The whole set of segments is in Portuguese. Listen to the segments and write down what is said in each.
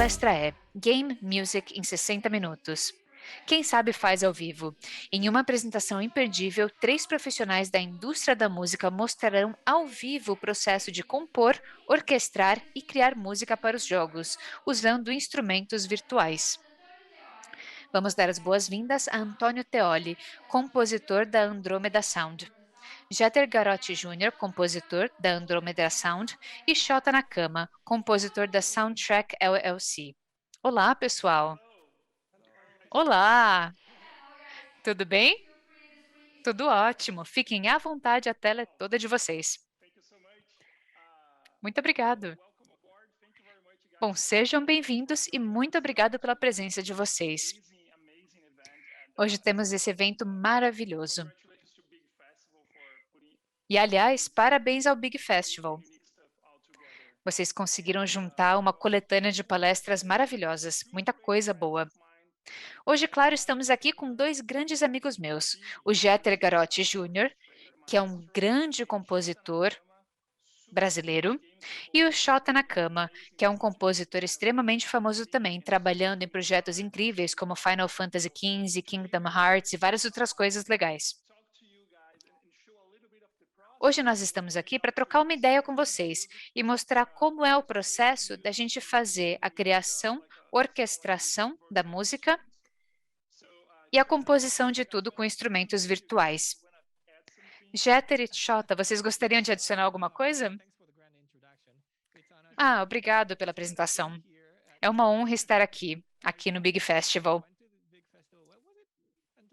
palestra é Game Music em 60 minutos. Quem sabe faz ao vivo. Em uma apresentação imperdível, 3 profissionais da indústria da música mostrarão ao vivo o processo de compor, orquestrar e criar música para os jogos, usando instrumentos virtuais. Vamos dar as boas-vindas a Antônio Teoli, compositor da Andromeda Sound. Jeter Garotti Jr., compositor da Andromeda Sound, e Shota Nakama, compositor da Soundtrack LLC. Olá, pessoal! Olá! Tudo bem? Tudo ótimo. Fiquem à vontade, a tela é toda de vocês. Muito obrigado. Bom, sejam bem-vindos e muito obrigado pela presença de vocês. Hoje temos esse evento maravilhoso. E, aliás, parabéns ao Big Festival. Vocês conseguiram juntar uma coletânea de palestras maravilhosas, muita coisa boa. Hoje, claro, estamos aqui com 2 grandes amigos meus, o Jeter Garotti Jr., que é um grande compositor brasileiro, e o Shota Nakama, que é um compositor extremamente famoso também, trabalhando em projetos incríveis como Final Fantasy XV, Kingdom Hearts e várias outras coisas legais. Hoje nós estamos aqui para trocar uma ideia com vocês e mostrar como é o processo da gente fazer a criação, orquestração da música e a composição de tudo com instrumentos virtuais. Jeter e Shota, vocês gostariam de adicionar alguma coisa? Obrigado pela apresentação. É uma honra estar aqui no Big Festival.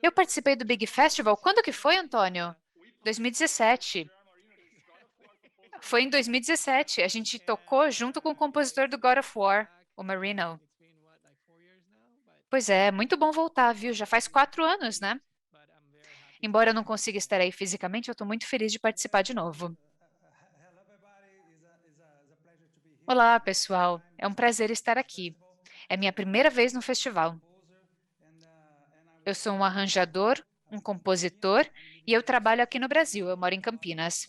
Eu participei do Big Festival. Quando que foi, Antônio? 2017. Foi em 2017. A gente tocou junto com o compositor do God of War, o Marino. Pois é, muito bom voltar, viu? Já faz 4 anos, né? Embora eu não consiga estar aí fisicamente, eu estou muito feliz de participar de novo. Olá, pessoal. É um prazer estar aqui. É minha primeira vez no festival. Eu sou um arranjador, um compositor e eu trabalho aqui no Brasil. Eu moro em Campinas.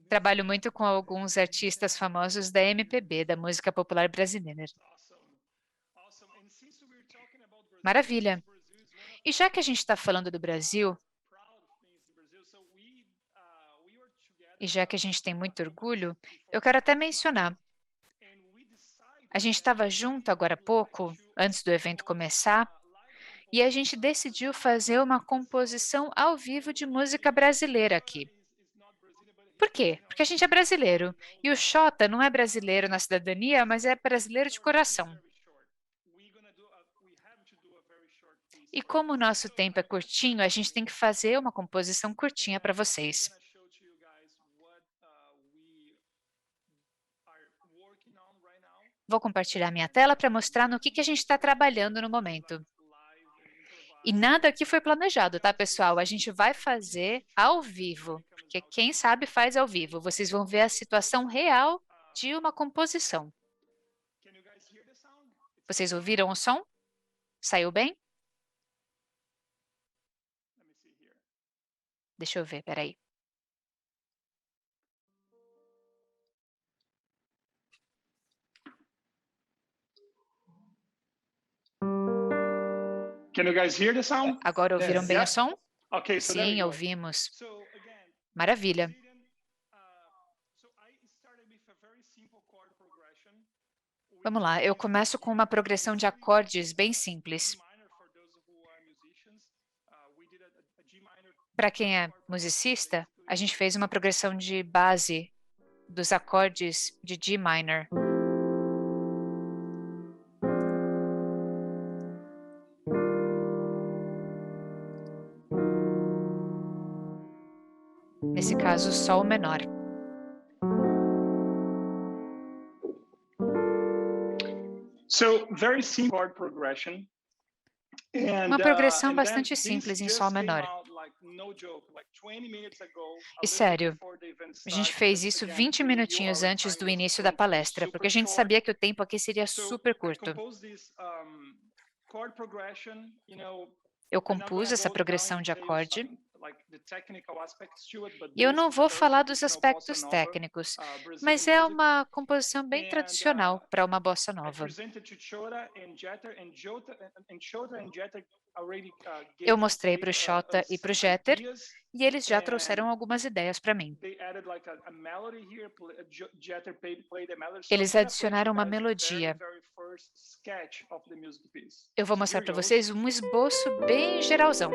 Trabalho muito com alguns artistas famosos da MPB, da música popular brasileira. Maravilha. E já que a gente está falando do Brasil, e já que a gente tem muito orgulho, eu quero até mencionar. A gente estava junto agora há pouco, antes do evento começar, e a gente decidiu fazer uma composição ao vivo de música brasileira aqui. Por quê? Porque a gente é brasileiro. E o Xota não é brasileiro na cidadania, mas é brasileiro de coração. E como o nosso tempo é curtinho, a gente tem que fazer uma composição curtinha para vocês. Vou compartilhar minha tela para mostrar no que a gente está trabalhando no momento. E nada aqui foi planejado, tá, pessoal? A gente vai fazer ao vivo, porque quem sabe faz ao vivo. Vocês vão ver a situação real de uma composição. Vocês ouviram o som? Saiu bem? Deixa eu ver, peraí. Can you guys hear the sound? Agora ouviram bem o Yes. som? Okay, so there we Sim, go. ouvimos. So again, Maravilha. I started with a very simple chord progression. Vamos lá, eu começo com uma progressão de acordes bem simples. Minor for those who are musicians. We did a G minor. Para quem é musicista, a gente fez uma progressão de base dos acordes de G minor. Nesse caso, Sol menor. So very simple chord progression. Uma progressão bastante simples em Sol menor. E sério, a gente fez isso 20 minutinhos antes do início da palestra, porque a gente sabia que o tempo aqui seria super curto. Eu compus essa progressão de acorde. E eu não vou falar dos aspectos técnicos, mas é uma composição bem tradicional para uma bossa nova. Eu mostrei para o Xota e para o Jeter e eles já trouxeram algumas ideias para mim. Eles adicionaram uma melodia. Eu vou mostrar para vocês um esboço bem geralzão.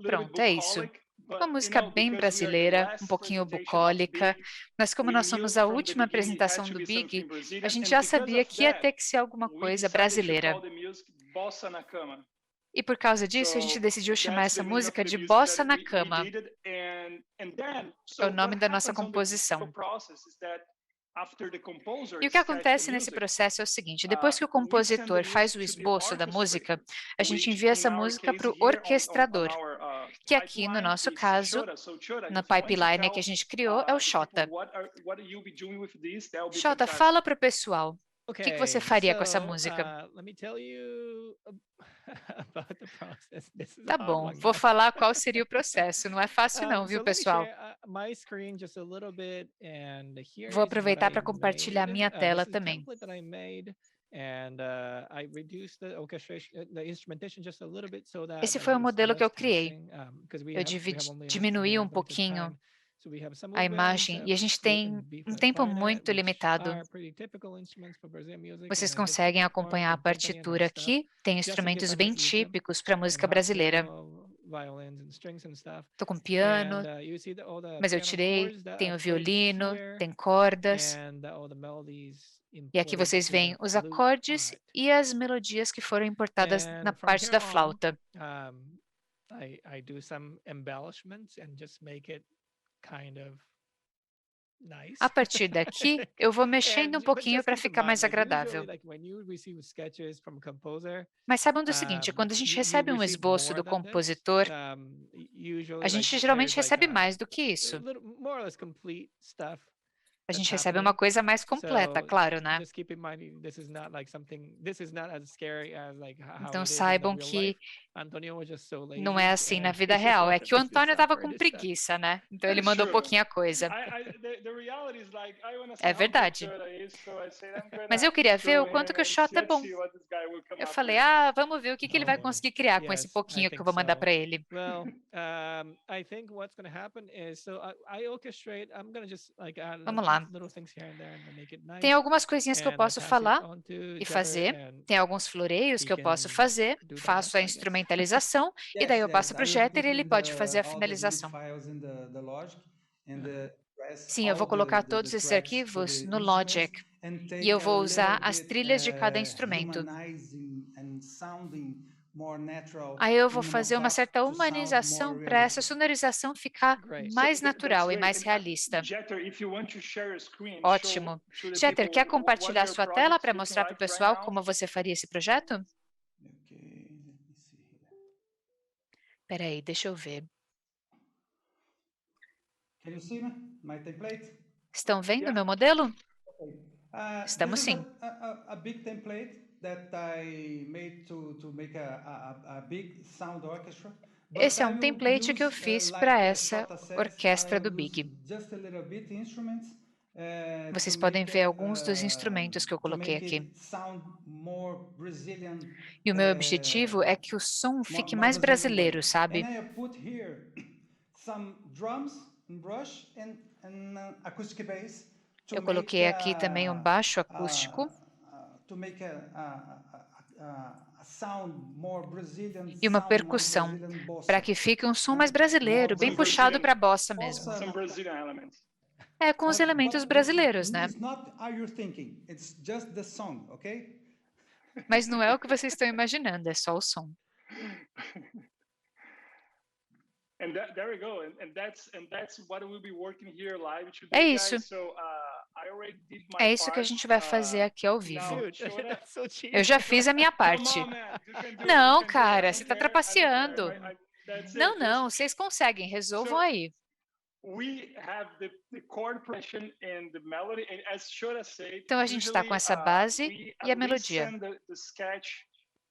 Pronto, é isso. Uma música bem brasileira, um pouquinho bucólica, mas como nós somos a última apresentação do Big, a gente já sabia que ia ter que ser alguma coisa brasileira. E por causa disso, a gente decidiu chamar essa música de Bossa na Cama. É o nome da nossa composição. E o que acontece nesse processo é o seguinte: depois que o compositor faz o esboço da música, a gente envia essa música para o orquestrador, que aqui no nosso caso, na pipeline que a gente criou, é o Xota. Xota, fala para o pessoal. O que você faria com essa música? Let me tell you about the process. This is a Tá hard bom, one, vou guys. falar qual seria o processo. Não é fácil não, viu, So let me pessoal? share my screen just a little bit, and here Vou is what aproveitar I para compartilhar made. minha This tela is the também. template that I made, and I reduced the orchestration, the instrumentation just a little bit so that Esse foi o there's modelo que eu less criei. texting, because we Eu have only diminuí very um limited pouquinho time. So we have some a movements, imagem e a gente flute tem and B um flat tempo clarinet, muito which limitado. are pretty typical instruments for Brazilian music, Vocês and then just conseguem the horn, acompanhar a timpani, and partitura stuff, aqui. Tem just to give instrumentos us a bem rhythm típicos para a and música hot brasileira. piano, violins and strings and stuff. Estou com And piano, you see all the mas eu piano tirei. chords that Tem are o played violino, here, tem cordas. and all the melodies E aqui imported vocês to veem the os flute acordes part. e as melodias que foram importadas na And from parte here da on, flauta. I do some embellishments and just make it kind of nice. A partir daqui, eu vou mexendo um But pouquinho just para keep in ficar mind, mais like usually, agradável. like when you receive sketches from a composer, Mas saibam do seguinte, quando a gente you recebe um receive esboço more do than this. compositor, a Usually, like gente geralmente there's like recebe a mais do que isso. little more or less complete stuff A that's gente recebe uma happening. coisa mais completa, So claro, né? just keep in mind, this is not like something. This is not as scary as like how Então it is in the saibam real que life. Antonio was just so lazy, não é assim na and vida he just real. É wanted que o us to Antônio estava suffer com this stuff. preguiça, né? Então ele mandou Sure. pouquinha coisa. É verdade. Mas eu queria ver o quanto que o Xota é bom. Eu falei, vamos ver o que ele vai Oh, conseguir criar com esse yes, I pouquinho que eu think vou mandar so. para ele. Well, I think what's going to happen is, so I orchestrate. I'm going to just like add Vamos lá. little things here and there and make it Tem nice. algumas coisinhas que eu And I posso pass it falar on to e Jeter, fazer. and Tem alguns floreios he que eu posso can fazer. do the Faço rest, a I guess. instrumentalização e daí eu passo para o Jeter e ele pode fazer a finalização. Sim, eu vou colocar todos esses arquivos no Logic e eu vou usar as trilhas de cada instrumento. Aí eu vou fazer uma certa humanização para essa sonorização ficar Great. mais natural e mais realista. Ótimo. Jeter, quer compartilhar sua tela para mostrar para o pessoal como você faria esse projeto? Espera aí, deixa eu ver. Estão vendo meu modelo? Estamos sim. Esse é um template que eu fiz para essa orquestra do Big. Vocês podem ver alguns dos instrumentos que eu coloquei aqui. E o meu objetivo é que o som fique mais brasileiro, sabe? Eu coloquei aqui também um baixo acústico e uma percussão, para que fique um som mais brasileiro, bem puxado para a bossa mesmo. Some Brazilian elements. É com os elementos brasileiros, né? It's not how you're thinking. It's just the song, okay? Mas não é o que vocês estão imaginando, é só o som. And there we go. And that's what we'll be working here live É today, isso. guys. So I already did my É isso que a part. gente vai fazer aqui ao vivo. Now, Dude, Shota, that's so cheap. Eu já fiz a minha parte. come on, man. You can do it, Não, you can do it. cara, I você don't tá care, I don't care. trapaceando. That's it. Não, Just- não, vocês conseguem, resolvam So- aí. We have the chord progression and the melody, and as Shota said, Então a gente tá com essa base we e a at least melodia. send the sketch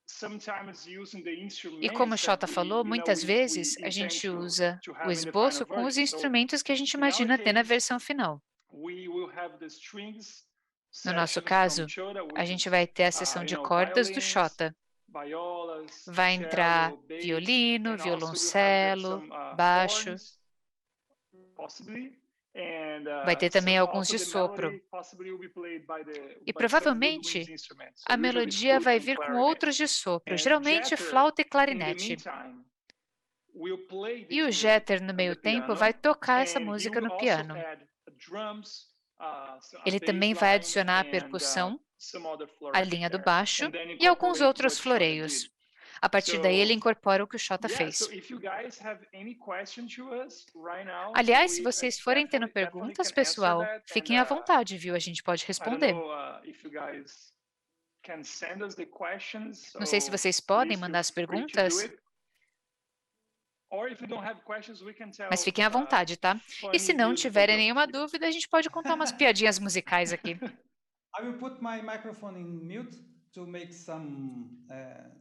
sometimes using the E como o instruments Xota that falou, muitas vezes a intend gente to usa have o in the final esboço com os version. So instrumentos que a gente in our imagina ter na case, versão final. we will have the strings No nosso section caso, from Shota, a which gente is, vai ter a seção de cordas do violins, Xota. violas, Vai entrar cello, bass, violino, and also we'll have violoncelo, some, baixo. horns, possibly. And, Vai ter também some- alguns also de the sopro. melody possibly will be played by the- E by some provavelmente woodwind instruments. So a usually melodia flute vai and vir com clarinet. outros de sopro, And geralmente Jeter, flauta e In the clarinete. meantime, will play E o this Jeter, no music on meio the tempo, piano, vai tocar essa and he música will no also piano. add drums, a Ele bass também vai line adicionar a and, percussão, some other a flourish linha do there, baixo and then e alguns incorporate outros what Shota floreios. did. A partir daí, ele So, incorpora o que o Xota yeah, fez. so if you guys have any question to us right now, Aliás, se we vocês forem tendo definitely perguntas, can answer pessoal, that, fiquem and, à vontade, viu? A gente pode I don't responder. know if you guys can send us the questions, Não sei se so vocês podem please mandar feel as free to do perguntas, it. Or if you don't have questions, we can tell, mas fiquem à vontade, tá? E se funny não musical tiverem jokes nenhuma here. dúvida, a gente pode contar umas piadinhas musicais aqui. I will put my microphone in mute to make some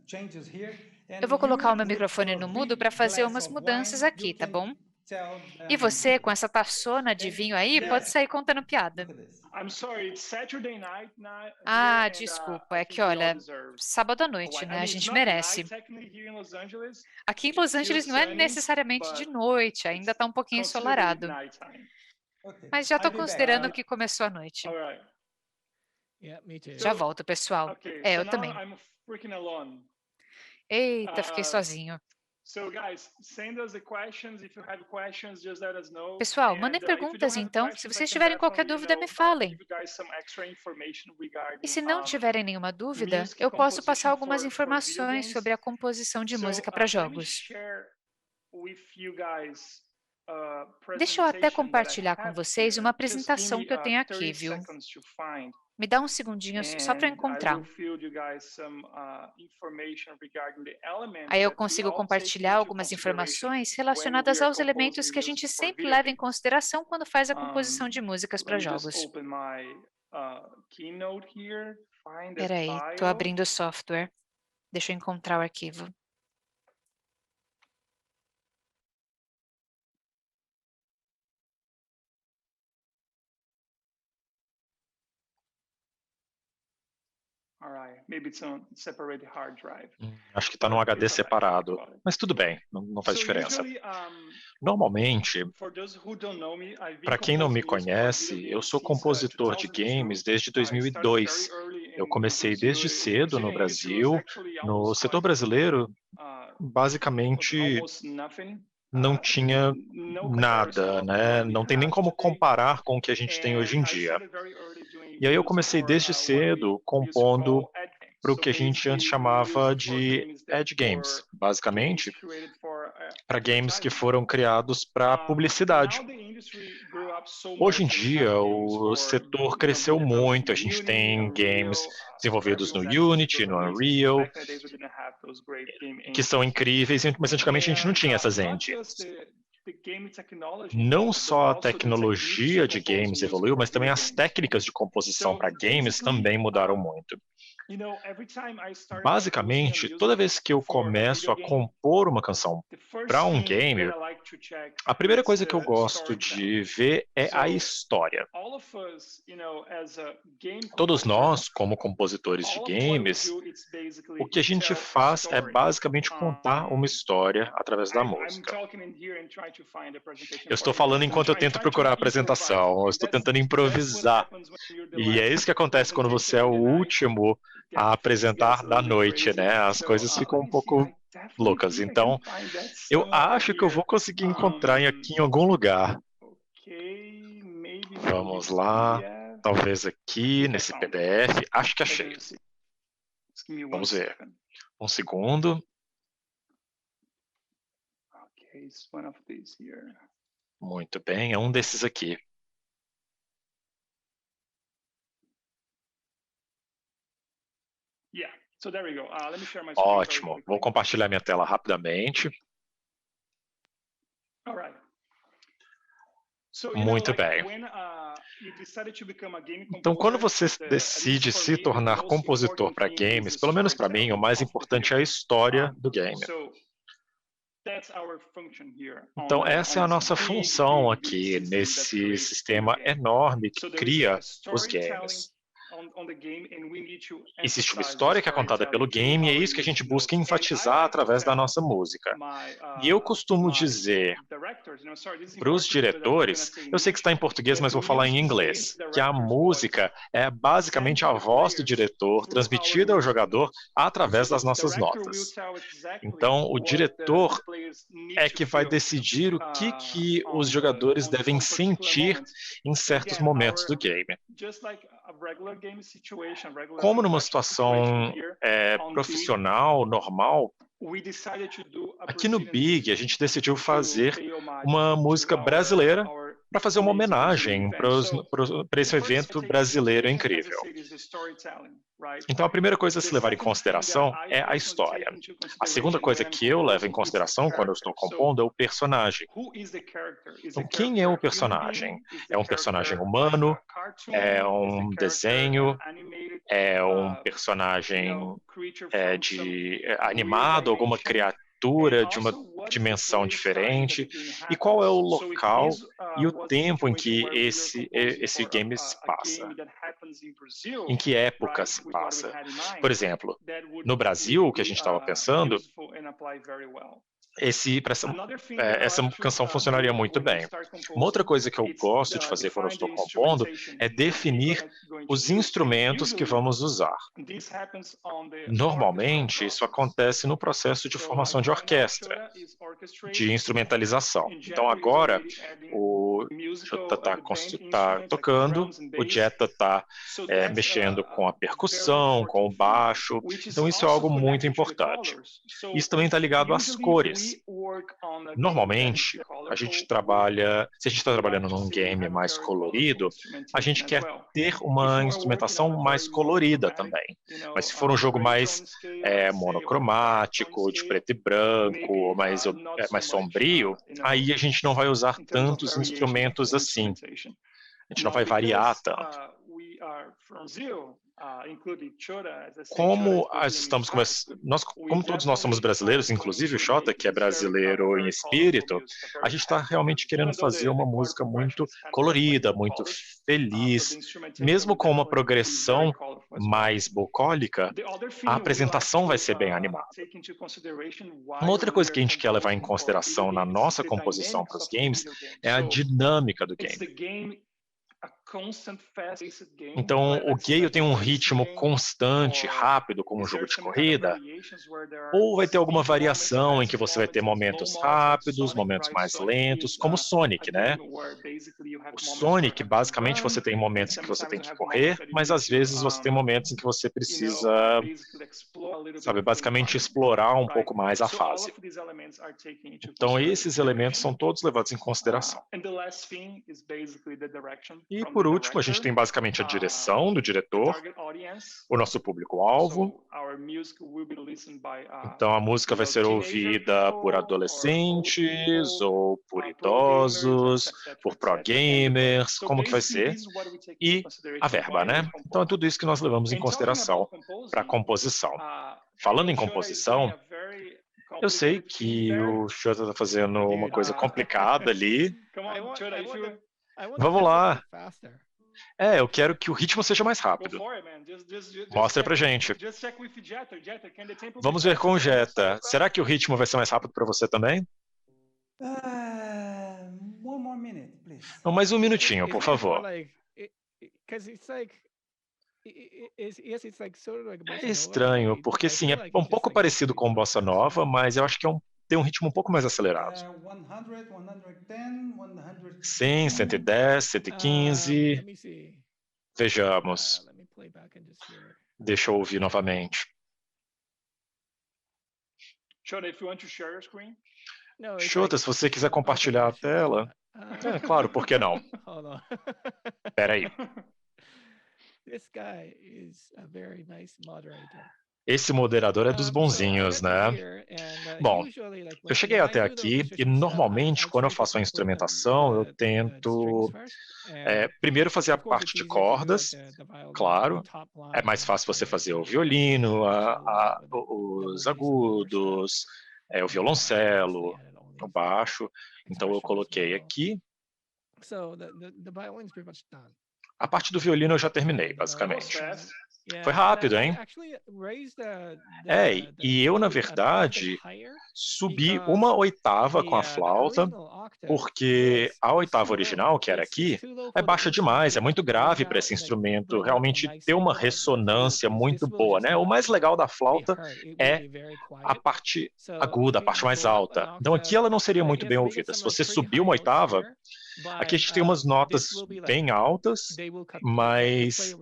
changes here. And Eu vou colocar o meu with microfone your no mudo big para fazer glass umas of mudanças wine, aqui, you tá can bom? tell E você, com essa taçona de vinho aí, Yeah. pode sair contando piada. Look at this. I'm sorry, it's Saturday night here, Ah, and, desculpa, I é think que we all olha, deserve sábado à a noite, wine. né? I A mean, it's gente not merece. night technically here in Los Angeles. Aqui em It's Los still Angeles não é sunny, necessariamente de but noite, ainda it's tá um pouquinho considered ensolarado. nighttime. Okay. Mas já tô I'll be back. considerando que começou a noite. All right. Yeah, me too. Já volto, pessoal. Okay. É, So eu now também. I'm freaking alone. Eita, fiquei Ah, sozinho. So guys, send us the questions. If you have questions, just let us know. Pessoal, And, mandem if you don't perguntas have então. Se questions, I vocês can tiverem qualquer definitely, dúvida, me falem. give you guys some extra information E regarding, se não tiverem nenhuma dúvida, music eu posso passar composition algumas for video informações games. sobre a composição de So, música para let me jogos. share with you guys a Deixa eu até presentation that I compartilhar com have vocês here. uma Just give apresentação me, que eu tenho aqui, 30 viu? seconds to find. Me dá um segundinho só para And I encontrar. will fill you guys some information regarding the elements Aí eu that we consigo all take compartilhar into algumas consideration informações when we relacionadas are aos composing elementos que a gente music for sempre video leva em games. consideração quando faz a composição de músicas Let para me just jogos. open my Keynote here, find the Peraí, tô file. abrindo o software. Deixa eu encontrar o arquivo. All right, maybe it's on separate hard drive. Acho que está num HD separado, mas tudo bem, não faz So diferença. usually, Normalmente, for those who don't know me, I've been para quem não me composing music for conhece, video eu games sou since, compositor de 2002. games desde I started 2002. very early Eu in comecei Brazil. desde cedo no Brazilian industry was Brasil. actually No almost setor like, brasileiro, was basicamente, almost nothing. não tinha No nada, comparison of né? what we Não tem nem have como today. comparar com o que a gente tem And hoje em I dia. started very early doing E aí eu music comecei for, desde what we cedo used to compondo call ad games. para o So que a gente antes basically, we chamava used for de games that ad games, were basicamente games created for, para games que advertising. foram criados para publicidade. Now the industry grew up so Hoje em much, and we dia, have games o for, setor cresceu being developed muito. A in gente Unity, tem games Unreal, desenvolvidos no Unreal Unity, Engine, no those amazing. Unreal, Back in the days, we didn't have those great game que são engines. incríveis, mas antigamente a gente não tinha And essas not engines. just the game technology Não evolved, but só a also the techniques tecnologia to de compose games music evoluiu, for mas também video as games. técnicas de composição So para games basically, também mudaram muito. you know, every time I started composing a Basicamente, toda music vez que eu for a começo video a game, compor uma canção the first para um thing game, that I like to check a primeira is coisa que eu the gosto storytelling. de ver é a So história. all of us, you know, as a game Todos composer, nós, como compositores de all of what we games, do is basically o que a gente tell a faz é story. basicamente contar uma história através da I'm música. talking in here and trying to find a presentation Eu for estou you falando guys. enquanto eu I'm tento trying procurar a to improvise. apresentação, eu estou That's tentando what improvisar. happens when you're the E é last isso que acontece quando você é o presentation of the night. último Get- a things apresentar gets a da little bit noite, crazy. né? As So, coisas ficam let um me see. pouco I definitely loucas. think I Então, can find that eu somewhere acho que eu here. vou conseguir encontrar aqui em algum lugar. Okay, maybe maybe Vamos use lá. PDF. Talvez aqui, I nesse found it. PDF. Acho que Let achei. me see. Just give me one Vamos ver. second. Um segundo. Okay, it's one of these here. Muito bem, é um desses aqui. Yeah, so there we go. Let me share my screen very Ótimo. Vou quickly. compartilhar minha tela rapidamente. All right. So, Muito bem. when you decided to become a game Então, quando composer, você at decide least for se me, the tornar most compositor important para thing is games, the pelo menos para mim, o storytelling mais of the importante é a video. história do game. So that's our function here Então, essa é a nossa função aqui system that nesse creates the sistema game. enorme So que there is cria a os storytelling games. on the game, and we need to Existe uma emphasize the história que é contada pelo storytelling through game e é our isso que a gente music busca notes. And I enfatizar like to através da tell nossa música. my E eu costumo my dizer directors, sorry, this is para os in Portuguese, but I'm gonna diretores, say in eu sei que English, está em português, that mas the vou falar em music is the inglês, que a director's música voice é basicamente sent a to the voz do players diretor through our transmitida ao music jogador notes. através So das the nossas director will notas. tell exactly Então, o what diretor the players need é to que vai feel decidir o que os on jogadores devem on particular sentir moments. em certos momentos do game. Just like a regular game situation, regular Como numa production situation situação here on Big, profissional, normal, we decided to do a aqui no Brazilian Big, a music gente decidiu to fazer pay homage uma to música brasileira our para fazer uma amazing Brazilian homenagem event. So para the esse first evento thing to take into brasileiro consideration, as I incrível. said, is the storytelling, right? Então, a primeira coisa a The se levar em second thing that consideração I é a personally história. take into A segunda consideration coisa when I'm que eu levo em composing is the consideração quando eu character. estou So compondo é o personagem. who is the character? Is the Então, quem é o character a human personagem? being? Is the É um personagem character like humano? a cartoon? É Is the um character desenho? an animated É um you personagem know, creature from some weird animado, alguma dimension? And criatura de uma also, what is the dimensão play style that the diferente? game E qual é o happens? So if local this e o was a tempo em situation que where we were composing esse for game se a passa? game that happens in Brazil, Em que época right, se with what we passa? had in mind, Por exemplo, that would no Brasil, really o que a be gente estava pensando, useful and apply very well. Another thing that I essa like to canção funcionaria do muito when we bem. start Uma outra composing, coisa que eu it's gosto de fazer quando eu define estou the compondo instrumentation é that we're definir going to os use. And instrumentos que usually, vamos usar. this happens on the orchestral Normalmente, isso process. acontece no processo de So, formação de right now, orquestra, Shota is orchestrating, de instrumentalização. and Então, Jetta is agora, already adding o musical, Jota está the band instruments like tocando, drums and o bass. Jetta está So that's mexendo com a very percussão, com o important thing, baixo. which is Então, isso é also algo muito connected to the importante. colors. So Isso também está ligado às usually, if cores. we work on a game that Normalmente, is a gente colorful, trabalha, se a gente está we like trabalhando to num say we game have a mais very colorful colorido, a gente instrumentation as quer well. ter If uma we're working on instrumentação a mais very colorida monochromatic, também. you know, Mas se for um jogo mais gray tone scale, let's say, or dark tone monocromático, de scale, preto e branco, ou maybe mais, not so mais much, sombrio, you know, aí a gente não vai usar in terms of tantos variation of instrumentos the assim. instrumentation. A gente não Now, vai variar because tanto. we are from Brazil, including Chota, as I said, Chota Como is Brazilian estamos inspired. como todos nós somos brasileiros, inclusive o Xota, que é brasileiro em espírito, a gente está realmente querendo fazer uma música muito colorida, muito feliz, mesmo com uma progressão mais bucólica, a apresentação vai ser bem animada. Uma outra coisa que a gente quer levar em consideração na nossa composição para os games é a dinâmica do game. Então, o game tem um ritmo constante, rápido, como um jogo de corrida, ou vai ter alguma variação em que você vai ter momentos rápidos, momentos mais lentos, como Sonic, né? O Sonic, basicamente, você tem momentos em que você tem que correr, mas às vezes você tem momentos em que você precisa, sabe, basicamente explorar um pouco mais a fase. Então, esses elementos são todos levados em consideração. E, por último, a gente tem basicamente a direção do diretor, o nosso público-alvo. Então, a música vai ser ouvida por adolescentes, ou por idosos, por pro-gamers, como que vai ser. E a verba, né? Então, é tudo isso que nós levamos em consideração para a composição. Falando em composição, eu sei que o Xota está fazendo uma coisa complicada ali. Vamos lá. Eu quero que o ritmo seja mais rápido. Mostra pra gente. Vamos ver com o Jetta. Será que o ritmo vai ser mais rápido para você também? One more minute, please. Não, mais um minutinho, por favor. É estranho, porque sim, é um pouco parecido com Bossa Nova, mas eu acho que é um ter um ritmo um pouco mais acelerado. 100, 110, 115. Let me see. Vejamos. Let me play back and just hear. Deixa eu ouvir novamente. Shota, if you want to share your screen. No, it's Shota, like- se você quiser compartilhar a Okay, sure, tela. É, claro, por que não? Hold on. Espera aí. This guy is a very nice moderator. Esse moderador é dos bonzinhos, né? Bom, eu cheguei até aqui e normalmente quando eu faço a instrumentação eu tento primeiro fazer a parte de cordas, claro. É mais fácil você fazer o violino, os agudos, o violoncelo, o baixo. Então eu coloquei aqui. A parte do violino eu já terminei, basicamente. Foi rápido, hein? E eu, na verdade, subi uma oitava com a flauta, porque a oitava original, que era aqui, é baixa demais, é muito grave para esse instrumento realmente ter uma ressonância muito boa, né? O mais legal da flauta é a parte aguda, a parte mais alta. Então aqui ela não seria muito bem ouvida. Se você subir uma oitava, aqui a gente tem umas notas bem altas, mas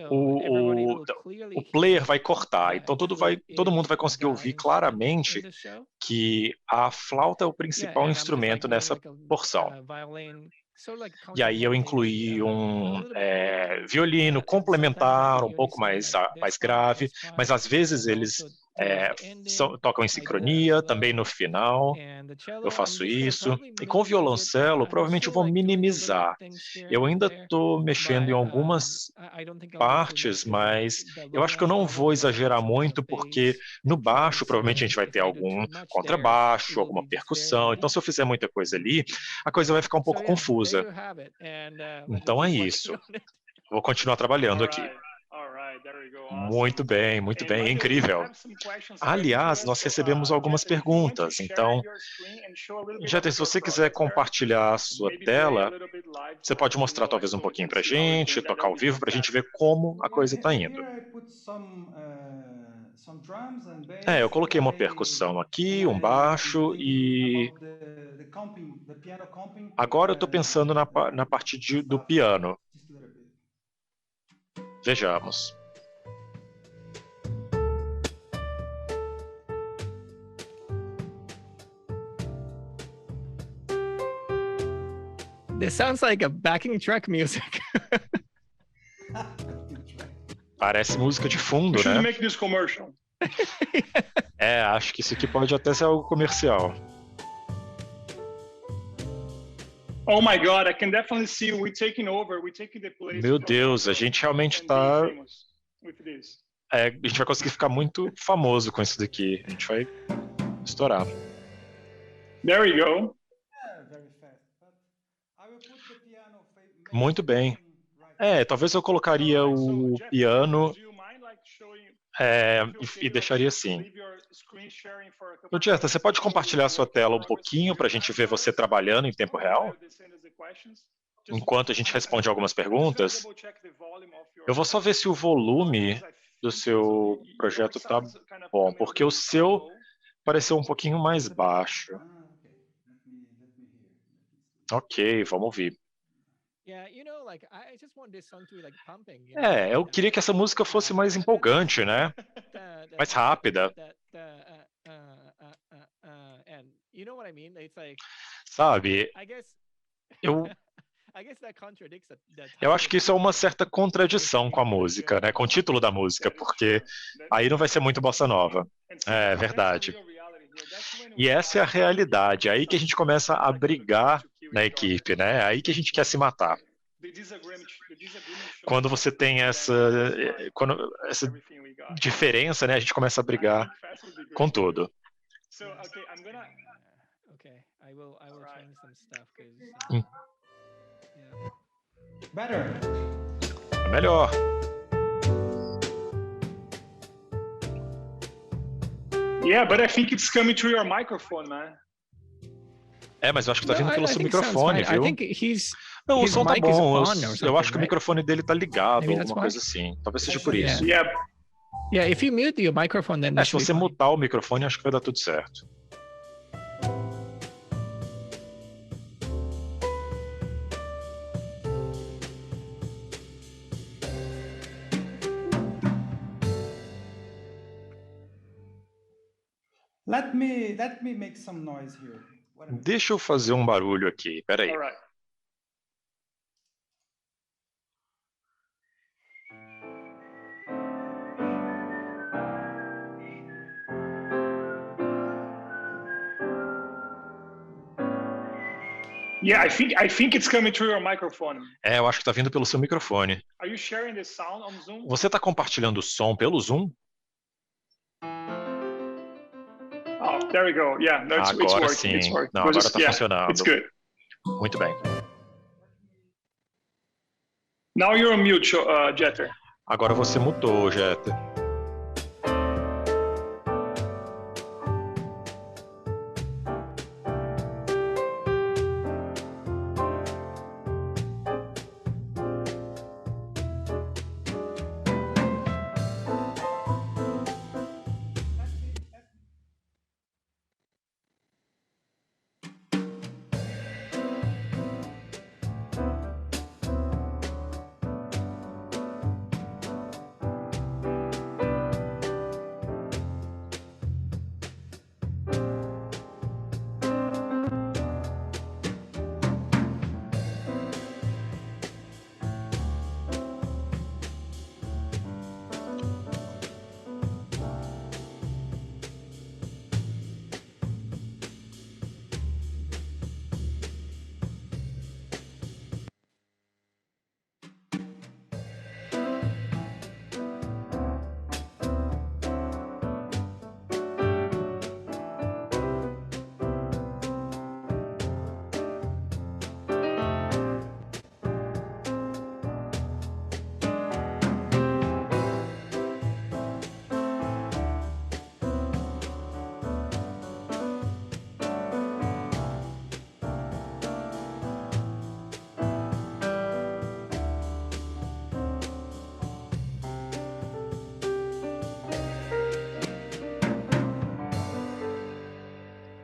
o player vai cortar, então todo mundo vai conseguir ouvir claramente que a flauta é o principal instrumento nessa porção. E aí eu incluí um violino complementar, um pouco mais grave, mas às vezes eles tocam em sincronia, também no final eu faço isso. E com o violoncelo, provavelmente eu vou minimizar. Eu ainda estou mexendo em algumas partes, mas eu acho que eu não vou exagerar muito, porque no baixo provavelmente a gente vai ter algum contrabaixo, alguma percussão. Então se eu fizer muita coisa ali, a coisa vai ficar um pouco confusa. Então é isso. Vou continuar trabalhando aqui. Muito bem, é incrível. Aliás, nós recebemos algumas perguntas, então, Jeter, se você quiser compartilhar a sua tela, você pode mostrar talvez um pouquinho para a gente, tocar ao vivo, para a gente ver como a coisa está indo. Eu coloquei uma percussão aqui, um baixo e... Agora eu estou pensando na parte do piano. Vejamos. This sounds like a backing track music. Parece música de fundo, We should né? make this commercial. Acho que isso aqui pode até ser algo comercial. Oh my God, I can definitely see we taking over, we taking the place. Meu Deus, a gente realmente está... a gente vai conseguir ficar muito famoso com isso daqui. A gente vai estourar. There we go. Muito bem. Talvez eu colocaria o piano e deixaria assim. Jetta, você pode compartilhar a sua tela um pouquinho para a gente ver você trabalhando em tempo real? Enquanto a gente responde algumas perguntas. Eu vou só ver se o volume do seu projeto está bom, porque o seu pareceu um pouquinho mais baixo. Ok, vamos ouvir. Eu queria que essa música fosse mais empolgante, né? Mais rápida. Sabe, eu acho que isso é uma certa contradição com a música, né? Com o título da música, porque aí não vai ser muito bossa nova. É verdade. E essa é a realidade. É aí que a gente começa a brigar na equipe, né? É aí que a gente quer se matar. Quando você tem essa diferença, né? A gente começa a brigar com tudo. É melhor. Yeah, but I think it's coming through your microphone, man. Mas eu acho que tá vindo pelo seu microfone, viu? Não, o som tá bom. Eu acho que o microfone dele tá ligado, alguma coisa assim. Talvez seja por isso. Yeah. Yeah, if you mute your microphone, then that Se should be você fine. mutar o microfone, acho que vai dar tudo certo. Let me make some noise here. Wait a minute. Deixa eu fazer um barulho aqui, peraí. All right. Yeah, I think it's coming through your microphone. Eu acho que está vindo pelo seu microfone. Are you sharing the sound on Zoom? Você está compartilhando o som pelo Zoom? Oh, there we go. Yeah, no, it's Agora working. sim. It's working. Não, We're agora just- está yeah, funcionando. It's good. Muito bem. Now you're on mute, Jeter. Agora você mutou, Jeter.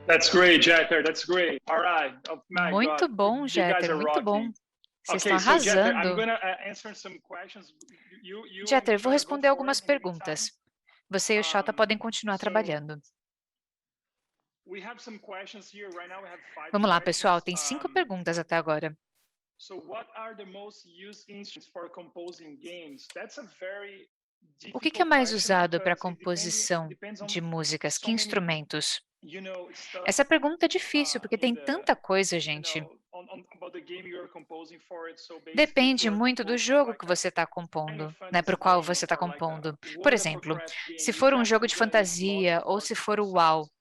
That's great, Jeter. That's great. All right. Oh, my Muito God. bom, You guys Jeter, are muito bom. rocking. Vocês Okay, estão so Jeter, I'm arrasando. gonna answer some questions. You Jeter, and vou Shota, responder go algumas for it, anytime. perguntas. Você e o Xota podem continuar so- trabalhando. We have some questions here. Right now we have 5 Vamos lá, questions. pessoal, tem 5 perguntas até agora. So what are the most used instruments for composing games? That's a very O que é mais difficult usado question para a because it composição depends on, de músicas? Que so many, instrumentos? stuff, Essa pergunta é difícil, porque in tem the- tanta coisa, gente. about the game you're composing for it. So basically, Depende you're muito do composing jogo like que a você está Final compondo, Fantasy né, para o qual game você está or like a compondo. Por World of exemplo, Warcraft game. se You for um can jogo de have lots fantasia of ou se for o orchestral WoW, sounds.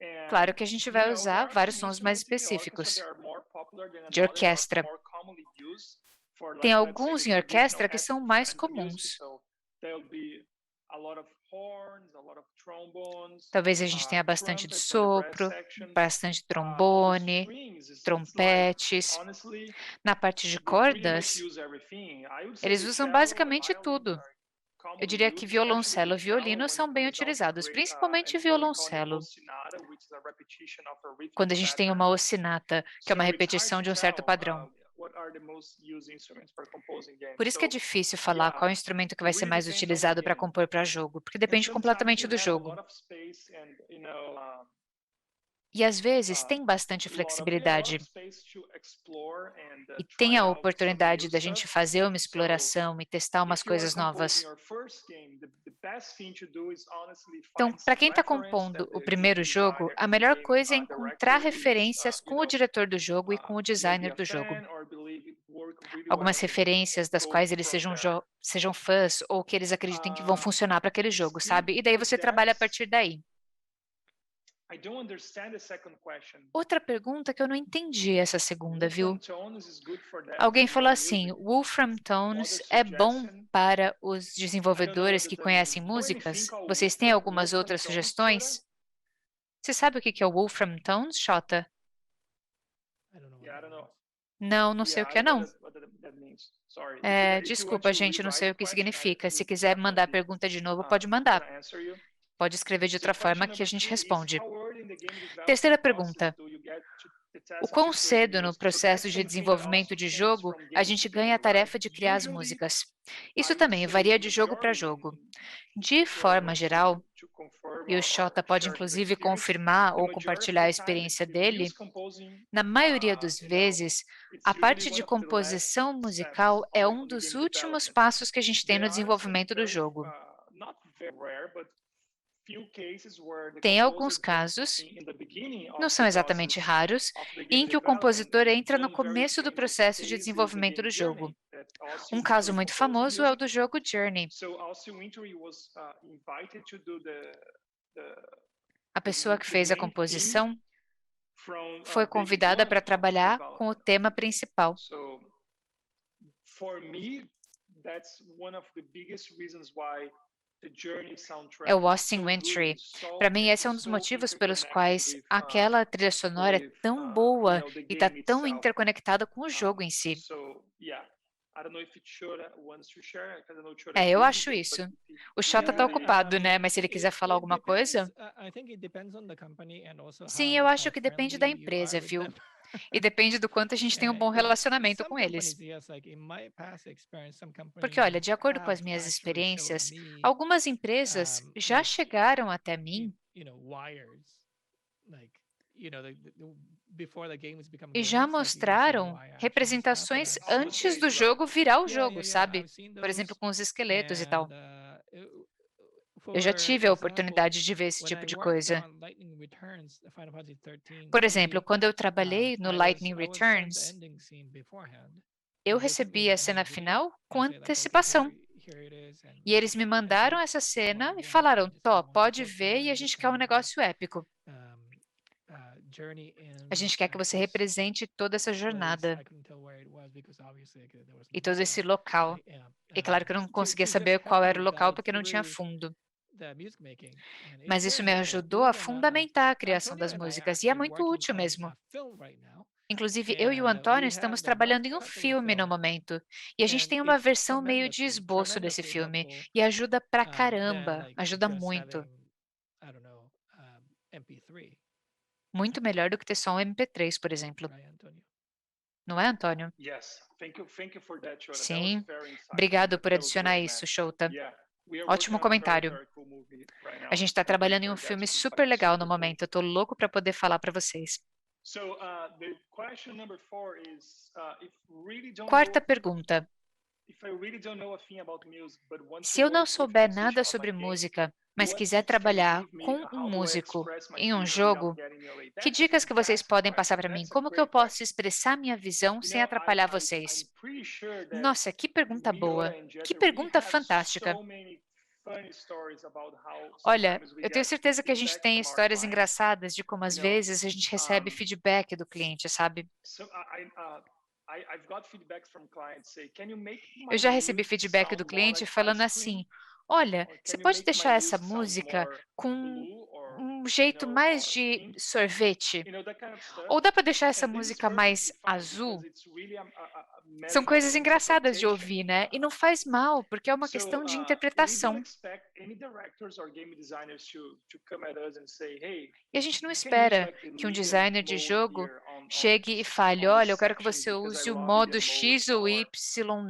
And, claro que a gente vai there usar are vários some sons mais instruments in the orchestra específicos. that are more popular than De others, or orquestra. more commonly used for, Tem like, let's say, alguns the em orquestra traditional que são ethnic mais band music. comuns. So there will be a lot of horns, a lot of trombones, Talvez a gente tenha bastante de trumpets for the brass sopro, section. bastante On the trombone, strings, it's like, trompetes. honestly, Na parte de they pretty much cordas, use everything. I would say eles the usam cello and basicamente violin tudo. are Eu commonly diria used, que especially violoncelo e the cello violino when são it bem comes out to utilizados, create principalmente and what we call an violoncelo. ossinata, which is a repetition of a rhythmic Quando a gente tem pattern. uma ossinata, que é uma So it's hard repetição to de um certo tell, padrão. what are the most used instruments for composing games. Por isso que é So, difícil falar yeah, qual instrumento que vai ser really mais depends on the utilizado para game. compor para jogo, porque And depende sometimes completamente you do have a jogo. lot of space and, E às vezes tem bastante flexibilidade e tem a oportunidade da gente fazer uma exploração e testar umas coisas novas. Então, para quem está compondo o primeiro jogo, a melhor coisa é encontrar referências com o diretor do jogo e com o designer do jogo. Algumas referências das quais eles sejam fãs ou que eles acreditem que vão funcionar para aquele jogo, sabe? E daí você trabalha a partir daí. Outra pergunta que eu não entendi essa segunda, viu? Alguém falou assim, Wolfram Tones é bom para os desenvolvedores que conhecem músicas? Vocês têm algumas outras sugestões? Você sabe o que é o Wolfram Tones, Xota? I don't know. Não, não sei o que é não. Desculpa, gente, não sei o que significa. Se quiser mandar a pergunta de novo, pode mandar. Pode escrever de outra forma que a gente responde. Terceira pergunta. O quão cedo no processo de desenvolvimento de jogo a gente ganha a tarefa de criar as músicas? Isso também varia de jogo para jogo. De forma geral, e o Xota pode inclusive confirmar ou compartilhar a experiência dele, na maioria das vezes, a parte de composição musical é um dos últimos passos que a gente tem no desenvolvimento do jogo. Tem alguns casos, não são exatamente raros, em que o compositor entra no começo do processo de desenvolvimento do jogo. Um caso muito famoso é o do jogo Journey. A pessoa que fez a composição foi convidada para trabalhar com o tema principal. É o Austin Wintory. Para mim, esse é um dos motivos pelos quais aquela trilha sonora é tão boa e está tão interconectada com o jogo em si. Eu acho isso. O Xota está ocupado, né? Mas se ele quiser falar alguma coisa... Sim, eu acho que depende da empresa, viu? E depende do quanto a gente tem um bom relacionamento com eles. Porque, olha, de acordo com as minhas experiências, algumas empresas já chegaram até mim e já mostraram representações antes do jogo virar o jogo, sabe? Por exemplo, com os esqueletos e tal. Eu já tive a oportunidade de ver esse tipo de coisa. Por exemplo, quando eu trabalhei no Lightning Returns, eu recebi a cena final com antecipação. E eles me mandaram essa cena e falaram, Tó, pode ver e a gente quer um negócio épico. A gente quer que você represente toda essa jornada e todo esse local. E claro que eu não conseguia saber qual era o local porque não tinha fundo. Mas isso me ajudou a fundamentar a criação das músicas e é muito útil mesmo. Inclusive, eu e o Antônio estamos trabalhando em um filme no momento. E a gente tem uma versão meio de esboço desse filme. E ajuda pra caramba, ajuda muito. Muito melhor do que ter só um MP3, por exemplo. Não é, Antônio? Sim. Obrigado por adicionar isso, Xota. Ótimo comentário. A gente está trabalhando em um filme super legal no momento. Eu estou louco para poder falar para vocês. Quarta pergunta. Se eu não souber nada sobre música, mas quiser trabalhar com um músico em um jogo, que dicas que vocês podem passar para mim? Como que eu posso expressar minha visão sem atrapalhar vocês? Nossa, que pergunta boa. Que pergunta fantástica. Olha, eu tenho certeza que a gente tem histórias engraçadas de como às vezes a gente recebe feedback do cliente, sabe? Eu já recebi feedback do cliente falando assim, olha, você pode deixar essa música com um jeito mais de sorvete? Ou dá para deixar essa música mais azul? São coisas engraçadas de ouvir, né? E não faz mal, porque é uma questão de interpretação. E a gente não espera que um designer de jogo chegue e fale, olha, eu quero que você use o modo X ou Y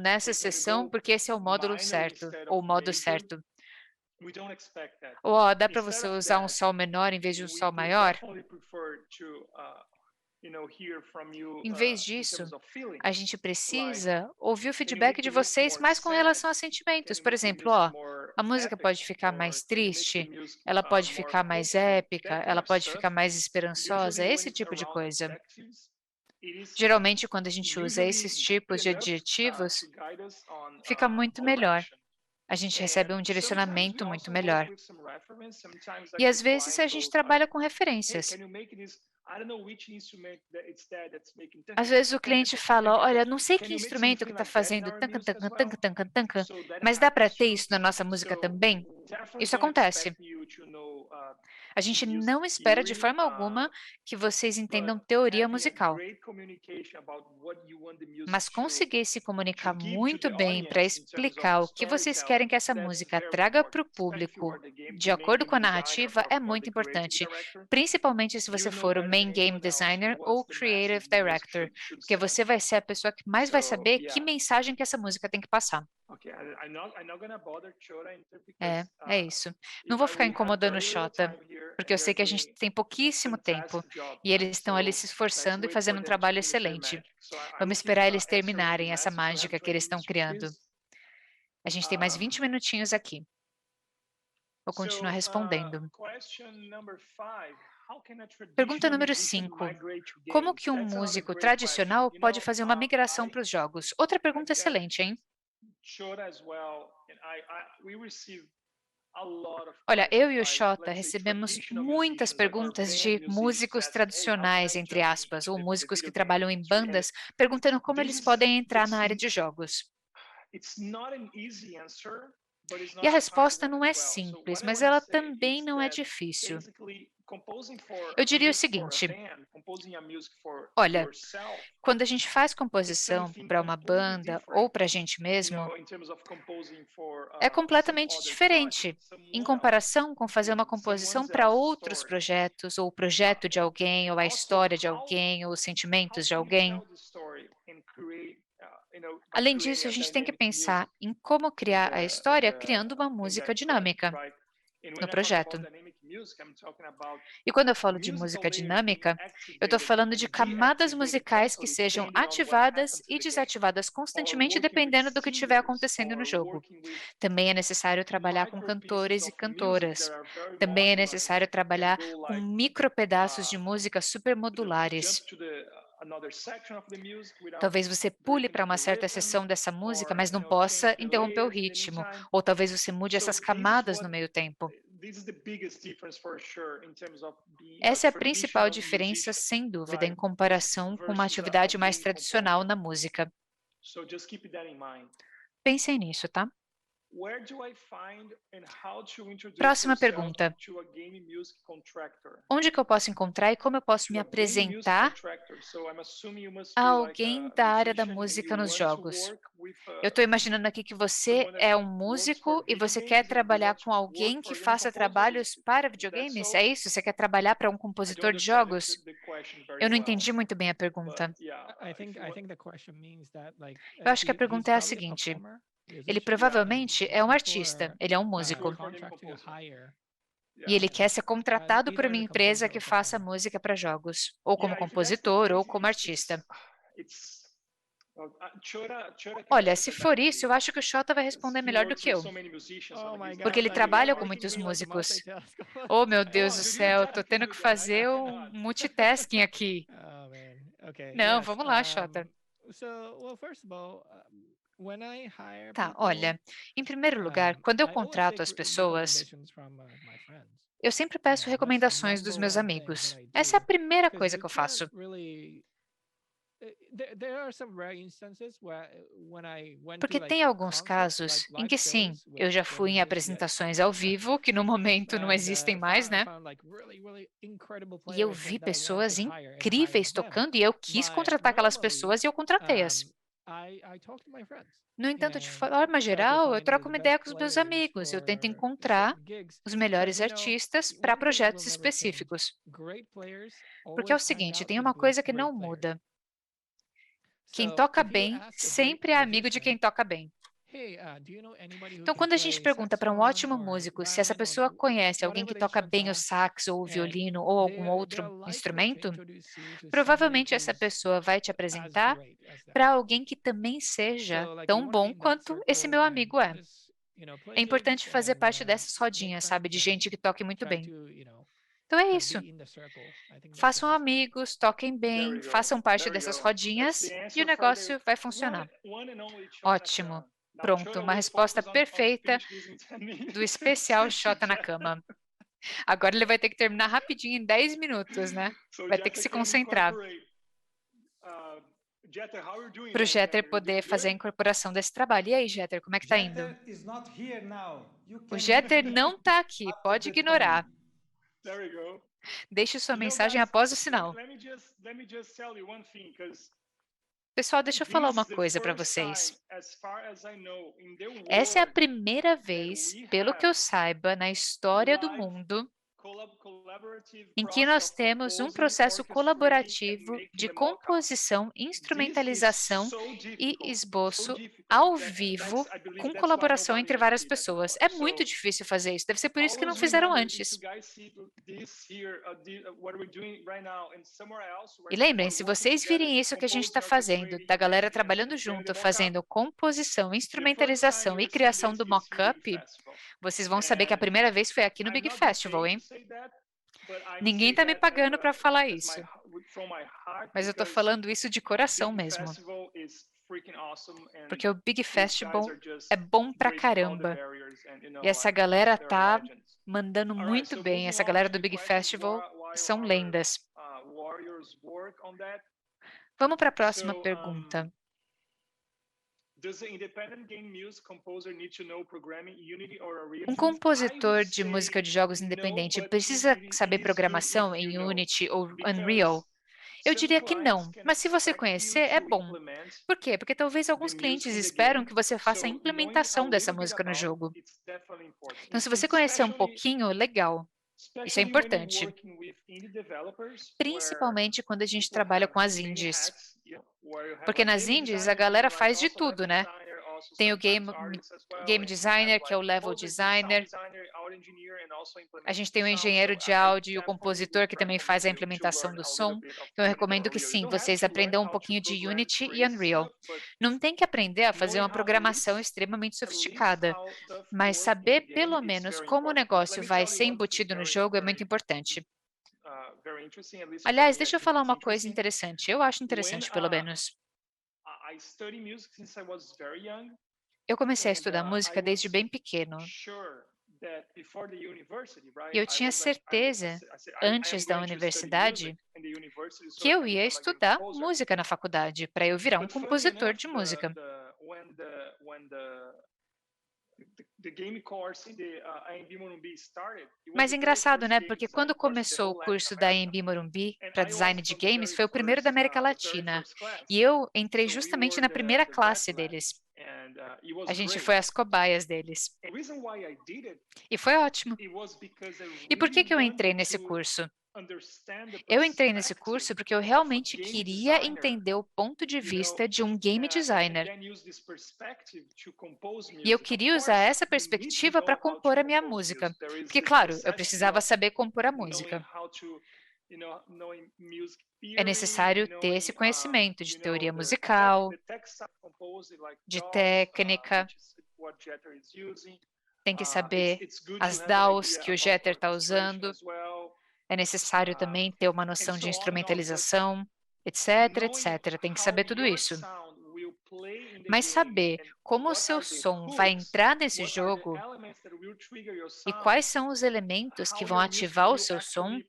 nessa sessão, porque esse é o módulo certo, ou o modo certo. Ou dá para você usar um sol menor em vez de um sol maior? Em vez disso, a gente precisa ouvir o feedback de vocês mais com relação a sentimentos. Por exemplo, a música pode ficar mais triste, ela pode ficar mais épica, ela pode ficar mais esperançosa, esse tipo de coisa. Geralmente, quando a gente usa esses tipos de adjetivos, fica muito melhor. A gente recebe um direcionamento muito melhor. E às vezes a gente trabalha com referências. Às vezes o cliente fala, olha, não sei que instrumento que está fazendo tanca, tanca, tanca, tanca, tanca, mas dá para ter isso na nossa música também? Isso acontece. A gente não espera de forma alguma que vocês entendam teoria musical, mas conseguir se comunicar muito bem para explicar o que vocês querem que essa música traga para o público, de acordo com a narrativa, é muito importante, principalmente se você for o main game designer ou creative director, porque você vai ser a pessoa que mais vai saber que mensagem que essa música tem que passar. É isso. Não vou ficar incomodando o Xota, porque eu sei que a gente tem pouquíssimo tempo e eles estão ali se esforçando e fazendo um trabalho excelente. Vamos esperar eles terminarem essa mágica que eles estão criando. A gente tem mais 20 minutinhos aqui. Vou continuar respondendo. Pergunta número 5. Como que um músico tradicional pode fazer uma migração para os jogos? Outra pergunta excelente, hein? Olha, eu e o Xota recebemos muitas perguntas de músicos tradicionais, entre aspas, ou músicos que trabalham em bandas, perguntando como eles podem entrar na área de jogos. E a resposta não é simples, mas ela também não é difícil. Eu diria o seguinte: olha, quando a gente faz composição para uma banda ou para a gente mesmo, é completamente diferente em comparação com fazer uma composição para outros projetos, ou o projeto de alguém, ou a história de alguém, ou os sentimentos de alguém. Além disso, a gente tem que pensar em como criar a história criando uma música dinâmica no projeto. E quando eu falo de música dinâmica, eu estou falando de camadas musicais que sejam ativadas e desativadas constantemente dependendo do que estiver acontecendo no jogo. Também é necessário trabalhar com cantores e cantoras. Também é necessário trabalhar com micropedaços de música supermodulares. Talvez você pule para uma certa seção dessa música, mas não possa interromper o ritmo. Ou talvez você mude essas camadas no meio tempo. Essa é a principal diferença, sem dúvida, em comparação com uma atividade mais tradicional na música. Pensem nisso, tá? Próxima pergunta. Onde que eu posso encontrar e como eu posso me apresentar a alguém da área da música nos jogos? Eu estou imaginando aqui que você é um músico e você quer trabalhar com alguém que faça trabalhos para videogames? É isso? Você quer trabalhar para um compositor de jogos? Eu não entendi muito bem a pergunta. Eu acho que a pergunta é a seguinte. Ele provavelmente é um artista, ele é um músico. E ele quer ser contratado por uma empresa que faça música para jogos, ou como compositor, ou como artista. Olha, se for isso, eu acho que o Xota vai responder melhor do que eu, porque ele trabalha com muitos músicos. Oh, meu Deus do céu, estou tendo que fazer um multitasking aqui. Não, vamos lá, Xota. Tá, olha, em primeiro lugar, quando eu contrato as pessoas, eu sempre peço recomendações dos meus amigos. Essa é a primeira coisa que eu faço. Porque tem alguns casos em que sim, eu já fui em apresentações ao vivo, que no momento não existem mais, né? E eu vi pessoas incríveis tocando e eu quis contratar aquelas pessoas e eu contratei-as. No entanto, de forma geral, eu troco uma ideia com os meus amigos. Eu tento encontrar os melhores artistas para projetos específicos. Porque é o seguinte, tem uma coisa que não muda. Quem toca bem sempre é amigo de quem toca bem. Então, quando a gente pergunta para um ótimo músico se essa pessoa conhece alguém que toca bem o sax ou o violino ou algum outro instrumento, provavelmente essa pessoa vai te apresentar para alguém que também seja tão bom quanto esse meu amigo é. É importante fazer parte dessas rodinhas, sabe, de gente que toque muito bem. Então é isso. Façam amigos, toquem bem, façam parte dessas rodinhas e o negócio vai funcionar. Ótimo. Pronto, uma resposta perfeita do especial Xota na cama. Agora ele vai ter que terminar rapidinho, em 10 minutos, né? Vai ter que se concentrar. Para o Jeter poder fazer a incorporação desse trabalho. E aí, Jeter, como é que tá indo? O Jeter não está aqui, pode ignorar. There we go. Deixe sua You know, mensagem guys, após o sinal. let me just tell you one thing, because Pessoal, deixa eu falar this uma is the coisa para first vocês. time, as far as I know, in the Essa é a world primeira that vez, we pelo que eu have saiba, na história do live mundo, collaborative em que process nós of temos um composing, processo orchestrating, and colaborativo making de the mock-up. composição, This is instrumentalização so e difficult, so esboço difficult. ao That's, vivo, I believe com that's why colaboração nobody entre ever várias did that pessoas. before. É muito So difícil fazer isso. Deve ser por isso que não always fizeram remember, if antes. you guys see this here, what we're doing right now, and somewhere else, E where lembrem, people se are working vocês together virem to isso que a gente compose está and fazendo, orchestrating da galera and trabalhando the junto, mock-up, fazendo composição, the first time instrumentalização e you're seeing criação this do is here in Big mock-up, Festival. vocês vão saber que a And primeira vez foi aqui no I'm Big not being Festival, paid hein? to say that, but I'm Ninguém saying tá me that pagando para falar isso, from my heart, mas eu tô because falando isso de coração Big mesmo, Festival is freaking awesome, and porque o Big these guys Festival are just é bom pra breaking all the caramba. barriers, and E essa galera they're tá legends. mandando All right, muito so bem. moving Essa on galera to do the Big questions Festival while são our lendas. warriors work on that. Vamos para a próxima So, pergunta. does the independent game music composer need to know programming, Unity or Unreal? Um compositor de música de jogos independente precisa saber programação em Unity ou Unreal? Eu diria que não, mas se você conhecer, é bom. Por quê? Porque talvez alguns clientes esperam que você faça a implementação dessa música no jogo. Então, se você conhecer um pouquinho, legal. Isso é importante. Principalmente quando a gente trabalha com as indies. Porque nas indies a galera faz de tudo, né? Tem o game designer, que é o level designer. A gente tem o engenheiro de áudio e o compositor, que também faz a implementação do som. Então, eu recomendo que sim, vocês aprendam um pouquinho de Unity e Unreal. Não tem que aprender a fazer uma programação extremamente sofisticada, mas saber pelo menos como o negócio vai ser embutido no jogo é muito importante. Aliás, deixa eu falar uma coisa interessante. Eu acho interessante, pelo menos. Eu comecei a estudar música desde bem pequeno. E eu tinha certeza, antes da universidade, que eu ia estudar música na faculdade, para eu virar um compositor de música. Mas engraçado, né? Porque quando começou o curso da AMB Morumbi para design de games, foi o primeiro da América Latina. E eu entrei justamente na primeira classe deles. A gente foi as cobaias deles. E foi ótimo. E por que eu entrei nesse curso? Eu entrei nesse curso porque eu realmente queria entender o ponto de vista de um game designer. E eu queria usar essa perspectiva para compor a minha música. Porque, claro, eu precisava saber compor a música. É necessário ter esse conhecimento de teoria musical, de técnica. Tem que saber as DAWs que o Jeter está usando. É necessário também ter uma noção de instrumentalização, etc, etc. Tem que saber tudo isso. Mas saber como o seu som vai entrar nesse jogo e quais são os elementos que vão ativar o seu som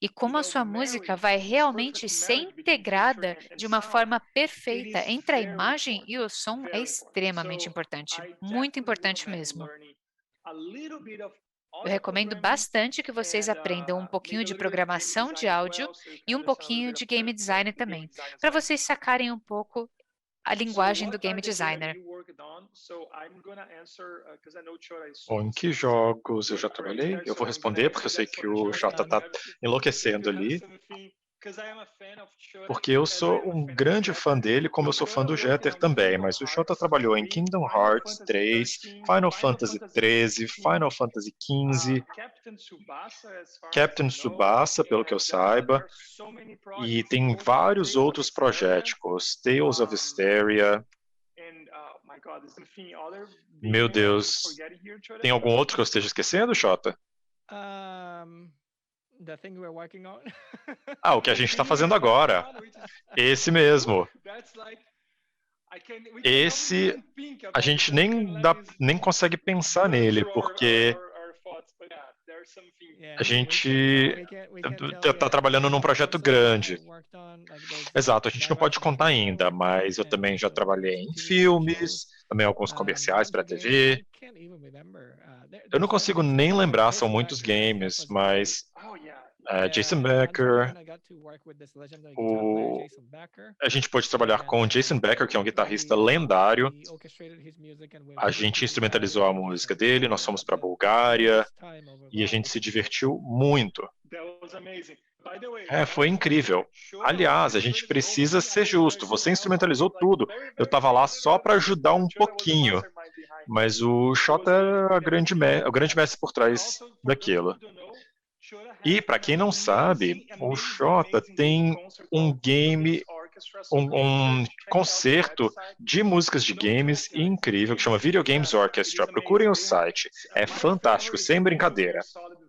e como a sua música vai realmente ser integrada de uma forma perfeita entre a imagem e o som é extremamente importante. Muito importante mesmo. Eu recomendo bastante que vocês aprendam um pouquinho de programação de áudio e um pouquinho de game design também, para vocês sacarem um pouco a linguagem do game designer. Bom, em que jogos eu já trabalhei? Eu vou responder porque eu sei que o Jota está enlouquecendo ali. Porque eu sou um grande fã dele, como eu sou fã do Jeter também, mas o Jota trabalhou em Kingdom Hearts 3, Final Fantasy 13, Final Fantasy 15, Captain Tsubasa, pelo que eu saiba, e tem vários outros projetos, Tales of Hysteria. Meu Deus, tem algum outro que eu esteja esquecendo, Jota? O que a gente está fazendo agora. Esse mesmo. Esse, a gente nem consegue pensar nele, porque A gente está trabalhando num projeto grande. Exato, a gente não pode contar ainda, mas eu também já trabalhei em filmes, também alguns comerciais para a TV. Eu não consigo nem lembrar, são muitos games, mas Jason Becker, a gente pôde trabalhar com o Jason Becker, que é um guitarrista lendário. A gente instrumentalizou a música dele, nós fomos para a Bulgária e a gente se divertiu muito. Foi incrível. Aliás, a gente precisa ser justo, você instrumentalizou tudo. Eu estava lá só para ajudar um pouquinho, mas o Xota era o grande mestre por trás daquilo. E, para quem não sabe, o Xota tem um game, um concerto de músicas de games incrível, que chama Video Games Orchestra. Procurem o site, é fantástico, sem brincadeira.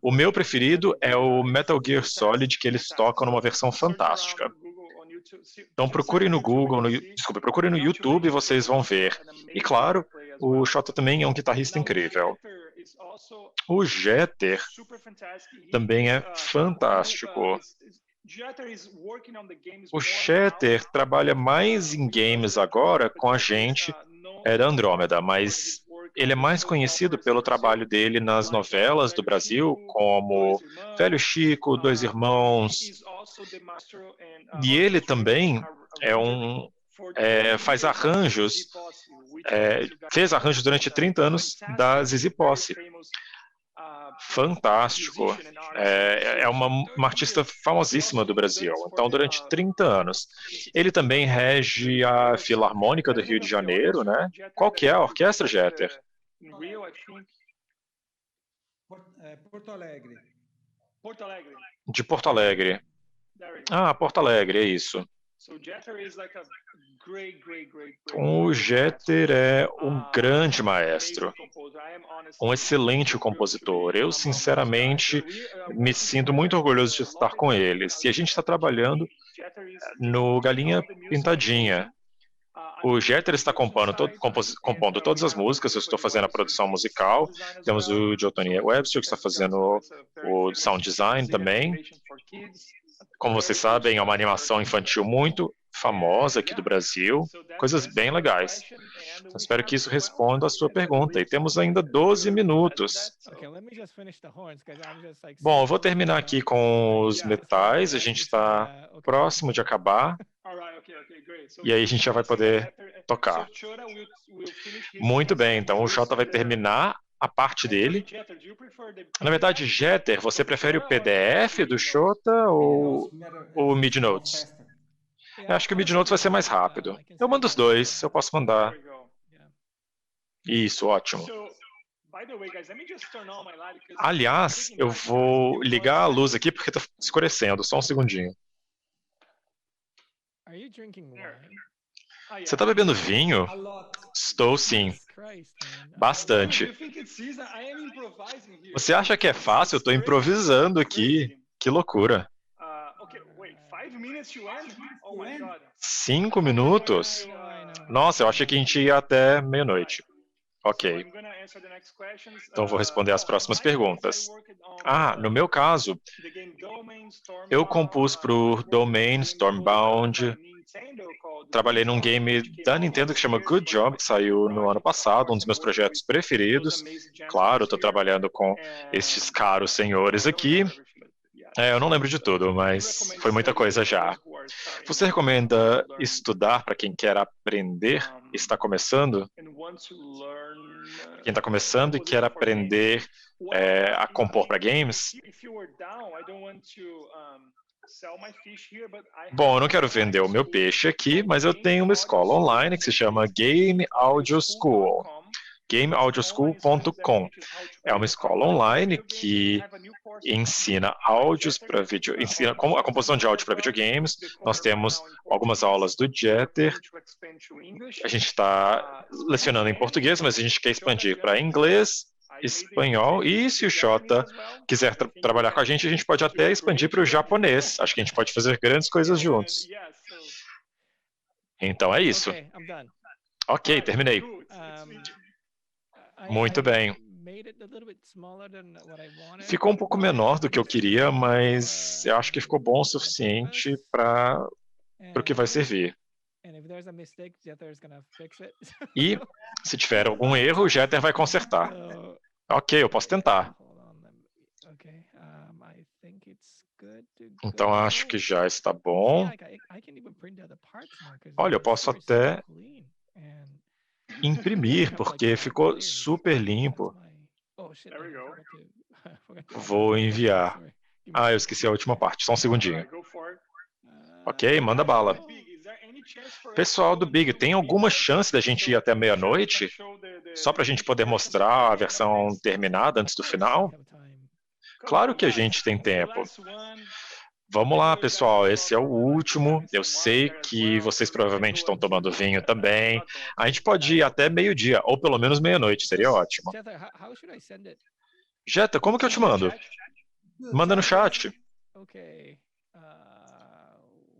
O meu preferido é o Metal Gear Solid, que eles tocam numa versão fantástica. Então procurem no Google, procurem no YouTube e vocês vão ver. E claro, o Xota também é um guitarrista incrível. O Jeter também é fantástico. O Jeter trabalha mais em games agora com a gente, da Andrômeda, mas ele é mais conhecido pelo trabalho dele nas novelas do Brasil, como Velho Chico, Dois Irmãos. E ele também faz arranjos, fez arranjos durante 30 anos da Zizi Posse. Fantástico. É uma artista famosíssima do Brasil. Então, durante 30 anos. Ele também rege a Filarmônica do Rio de Janeiro, né? Qual que é a orquestra, Jeter? Porto Alegre. De Porto Alegre. Ah, Porto Alegre, é isso. O Jeter é um grande maestro, um excelente compositor. Eu, sinceramente, me sinto muito orgulhoso de estar com eles. E a gente está trabalhando no Galinha Pintadinha. O Jeter está compondo todas as músicas, eu estou fazendo a produção musical. Temos o Jotoni Webster, que está fazendo o sound design também. Como vocês sabem, é uma animação infantil muito famosa aqui do Brasil, coisas bem legais. Então, espero que isso responda a sua pergunta. E temos ainda 12 minutos. Bom, eu vou terminar aqui com os metais, a gente está próximo de acabar. E aí a gente já vai poder tocar. Muito bem, então o Xota vai terminar a parte dele. Na verdade, Jeter, você prefere o PDF do Xota ou o MIDI Notes? Eu acho que o MIDI Notes vai ser mais rápido. Eu mando os dois, eu posso mandar. Isso, ótimo. Aliás, eu vou ligar a luz aqui porque está escurecendo, só um segundinho. Você está bebendo vinho? Estou sim. Bastante. Você acha que é fácil? Eu estou improvisando aqui. Que loucura. 5 minutos? Nossa, eu achei que a gente ia até meia-noite. Ok. Então vou responder as próximas perguntas. No meu caso, eu compus para o Domain Stormbound. Trabalhei num game da Nintendo que chama Good Job, que saiu no ano passado, um dos meus projetos preferidos. Claro, estou trabalhando com estes caros senhores aqui. Eu não lembro de tudo, mas foi muita coisa já. Você recomenda estudar para quem quer aprender e está começando? Quem está começando e quer aprender a compor para games? Bom, eu não quero vender o meu peixe aqui, mas eu tenho uma escola online que se chama Game Audio School. GameAudioSchool.com. É uma escola online que ensina áudios para ensina a composição de áudio para videogames. Nós temos algumas aulas do Jeter. A gente está lecionando em português, mas a gente quer expandir para inglês, espanhol, e se o Xota quiser trabalhar com a gente pode até expandir para o japonês. Acho que a gente pode fazer grandes coisas juntos. Então é isso. Ok, terminei. Muito bem. Ficou um pouco menor do que eu queria, mas eu acho que ficou bom o suficiente para o que vai servir. E, se tiver algum erro, o Jeter vai consertar. Ok, eu posso tentar. Então, acho que já está bom. Olha, eu posso até imprimir, porque ficou super limpo. Vou enviar. Ah, eu esqueci a última parte. Só um segundinho. Ok, manda bala. Pessoal do Big, tem alguma chance da gente ir até meia-noite? Só para a gente poder mostrar a versão terminada antes do final? Claro que a gente tem tempo. Vamos lá, pessoal, esse é o último. Eu sei que vocês provavelmente estão tomando vinho também. A gente pode ir até meio-dia, ou pelo menos meia-noite, seria ótimo. Jeta, como que eu te mando? Manda no chat.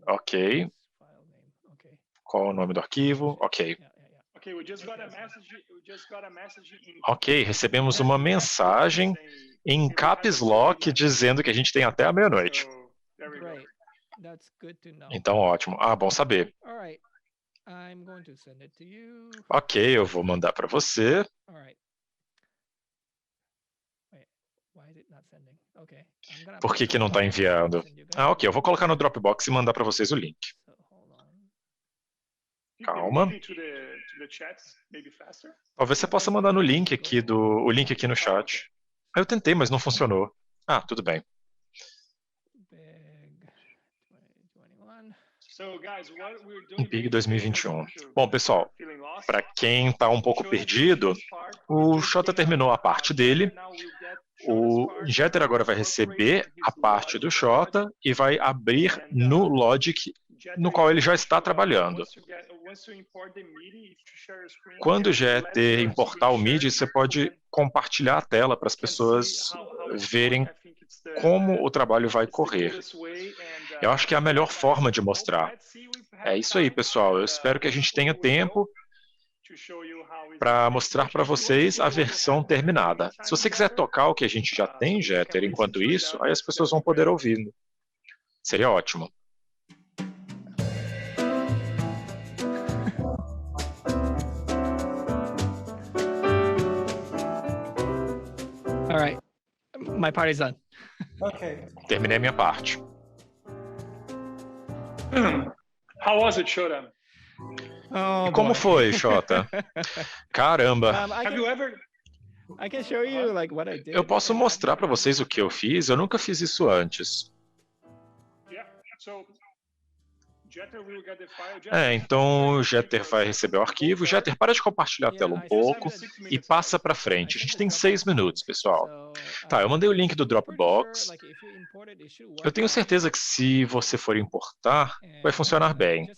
Ok. Qual é o nome do arquivo? Ok. Ok, recebemos uma mensagem em caps lock dizendo que a gente tem até a meia-noite. Então, ótimo. Ah, bom saber. Ok, eu vou mandar para você. Por que não está enviando? Ah, ok, eu vou colocar no Dropbox e mandar para vocês o link. Calma. Talvez você possa mandar no link aqui o link aqui no chat. Eu tentei, mas não funcionou. Ah, tudo bem. Big 2021. Bom, pessoal, para quem está um pouco perdido, o Xota terminou a parte dele. O Jeter agora vai receber a parte do Xota e vai abrir no Logic, no qual ele já está trabalhando. Quando o Jeter importar o MIDI, você pode compartilhar a tela para as pessoas verem como o trabalho vai correr. Eu acho que é a melhor forma de mostrar. É isso aí, pessoal. Eu espero que a gente tenha tempo para mostrar para vocês a versão terminada. Se você quiser tocar o que a gente já tem, Jeter, enquanto isso, aí as pessoas vão poder ouvir. Seria ótimo. All right. My part is done. Okay. Terminei a minha parte. How was it, Xota? E como foi, Xota? Caramba. Eu posso mostrar para vocês o que eu fiz. Eu nunca fiz isso antes. Então o Jeter vai receber o arquivo. Jeter, para de compartilhar a tela um pouco e passa para frente. A gente tem 6 minutos, pessoal. Tá, eu mandei o link do Dropbox. Eu tenho certeza que se você for importar, vai funcionar bem.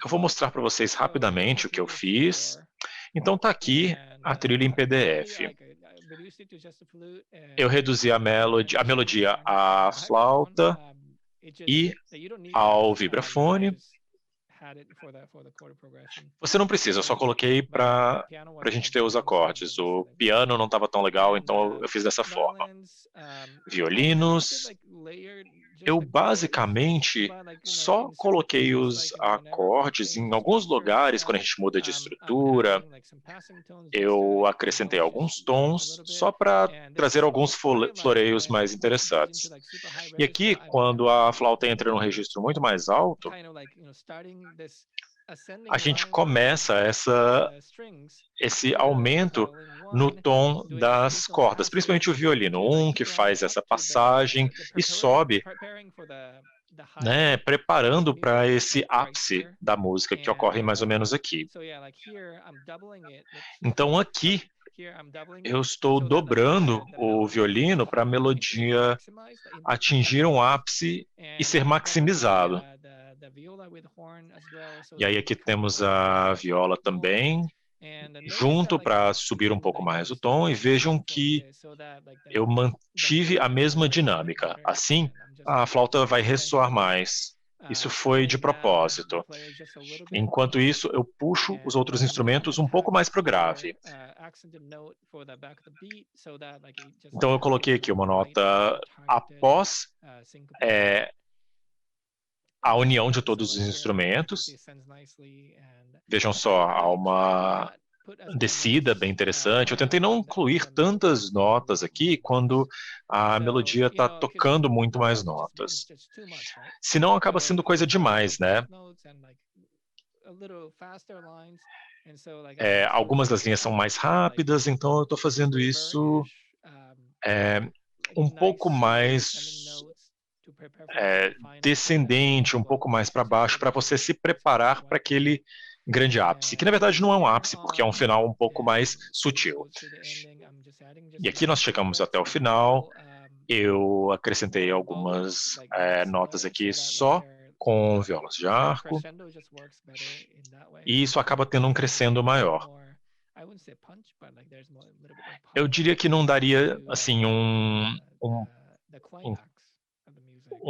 Eu vou mostrar para vocês rapidamente o que eu fiz. Então tá aqui a trilha em PDF. Eu reduzi a melodia à flauta e ao vibrafone. Você não precisa, eu só coloquei para a gente ter os acordes. O piano não estava tão legal, então eu fiz dessa forma. Violinos. Eu basicamente só coloquei os acordes em alguns lugares quando a gente muda de estrutura. Eu acrescentei alguns tons só para trazer alguns floreios mais interessantes. E aqui, quando a flauta entra num registro muito mais alto, a gente começa esse aumento no tom das cordas, principalmente o violino, que faz essa passagem e sobe, né, preparando para esse ápice da música que ocorre mais ou menos aqui. Então aqui eu estou dobrando o violino para a melodia atingir um ápice e ser maximizado. E aí aqui temos a viola também, junto para subir um pouco mais o tom, e vejam que eu mantive a mesma dinâmica. Assim, a flauta vai ressoar mais. Isso foi de propósito. Enquanto isso, eu puxo os outros instrumentos um pouco mais para o grave. Então eu coloquei aqui uma nota após a união de todos os instrumentos. Vejam só, há uma descida bem interessante. Eu tentei não incluir tantas notas aqui quando a melodia está tocando muito mais notas. Senão acaba sendo coisa demais, né? Algumas das linhas são mais rápidas, então eu estou fazendo isso um pouco mais descendente, um pouco mais para baixo, para você se preparar para aquele grande ápice, que na verdade não é um ápice, porque é um final um pouco mais sutil. E aqui nós chegamos até o final, eu acrescentei algumas notas aqui só com violas de arco, e isso acaba tendo um crescendo maior. Eu diria que não daria, assim, um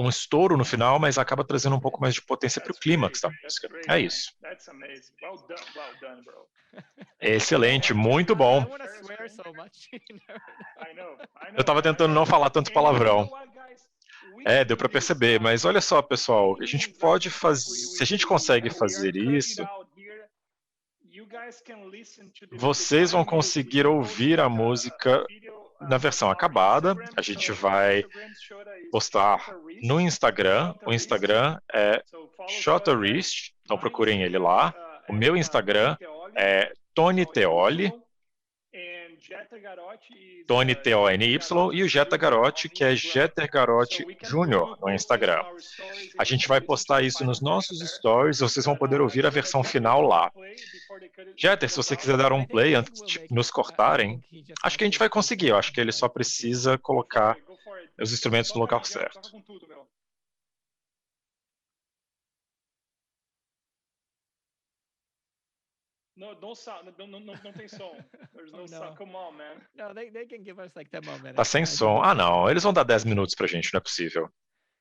estouro no final, mas acaba trazendo um pouco mais de potência para o clímax da música. É isso. Excelente, muito bom. Eu estava tentando não falar tanto palavrão. Deu para perceber, mas olha só, pessoal, a gente pode fazer, se a gente consegue fazer isso, vocês vão conseguir ouvir a música na versão acabada. A gente vai postar no Instagram. O Instagram é Shotterist, então procurem ele lá. O meu Instagram é Tony Teoli, Tony T-O-N-Y, e o Jetta Garotti, que é Jeter Garotti Jr. no Instagram. A gente vai postar isso nos nossos stories, vocês vão poder ouvir a versão final lá. Jeter, se você quiser dar um play antes de nos cortarem, acho que a gente vai conseguir. Eu acho que ele só precisa colocar os instrumentos no local certo. No, não tem som. There's no sound. Come on, man. No, they can give us like 10 more minutes. Tá sem som. Ah, não. Eles vão dar 10 minutos pra gente, não é possível.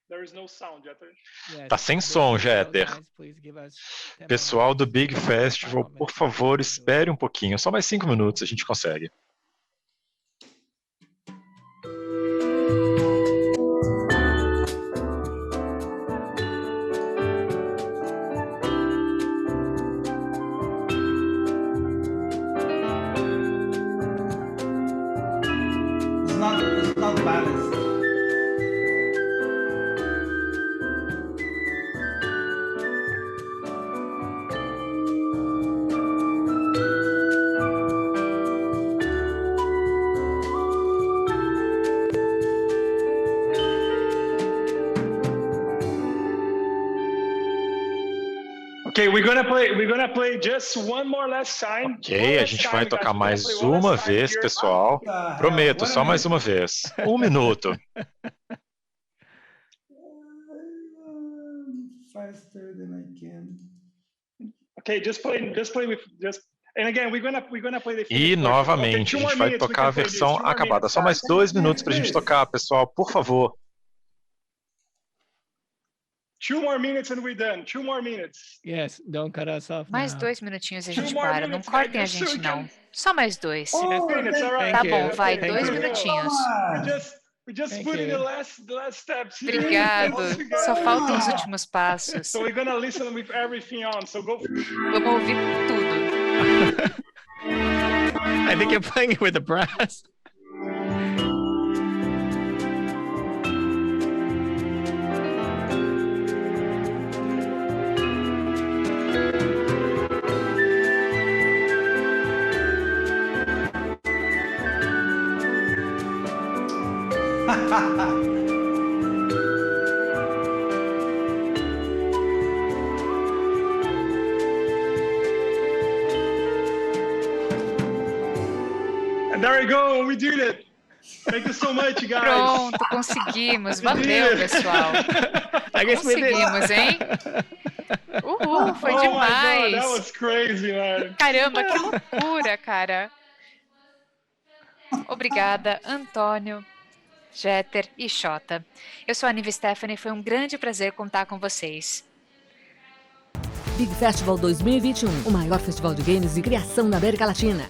There is no sound, Jeter. Tá sem som, Jeter. Pessoal do Big Festival, por favor, espere um pouquinho. Só mais 5 minutos a gente consegue. It's not balanced. Okay, we're gonna play just one more last time. Ok, a gente vai tocar mais uma vez, pessoal. Prometo, só mais uma vez. 1 minuto. Faster than I can. Okay, and again, we're gonna play the E novamente, a gente vai tocar a versão acabada. Só mais 2 minutos pra gente tocar, pessoal, por favor. 2 more minutes and we're done. 2 more minutes. Yes, don't cut us off. Mais now. 2 minutinhos e a gente 2 more para. Não minutes, cortem a guys, gente, so we não. can- Só mais 2. Oh, 10 minutes, all right. Tá Thank bom, you. vai. Thank 2 you. minutinhos. We're just Thank putting you. the last steps here. Obrigado. Só faltam os Ah. últimos passos. So we're gonna listen with everything on. So go. Vamos ouvir tudo. I think you're playing it with the brass. And there we go. We did it. Thank you so much, guys. Pronto, conseguimos. Valeu, pessoal. I guess we did. Conseguimos, hein? Uhul, foi Oh my God, demais. that was crazy, man. Caramba, que loucura, cara. Obrigada, Antônio. Jeter e Xota. Eu sou a Nive Stephanie, foi um grande prazer contar com vocês. Big Festival 2021, o maior festival de games e criação da América Latina.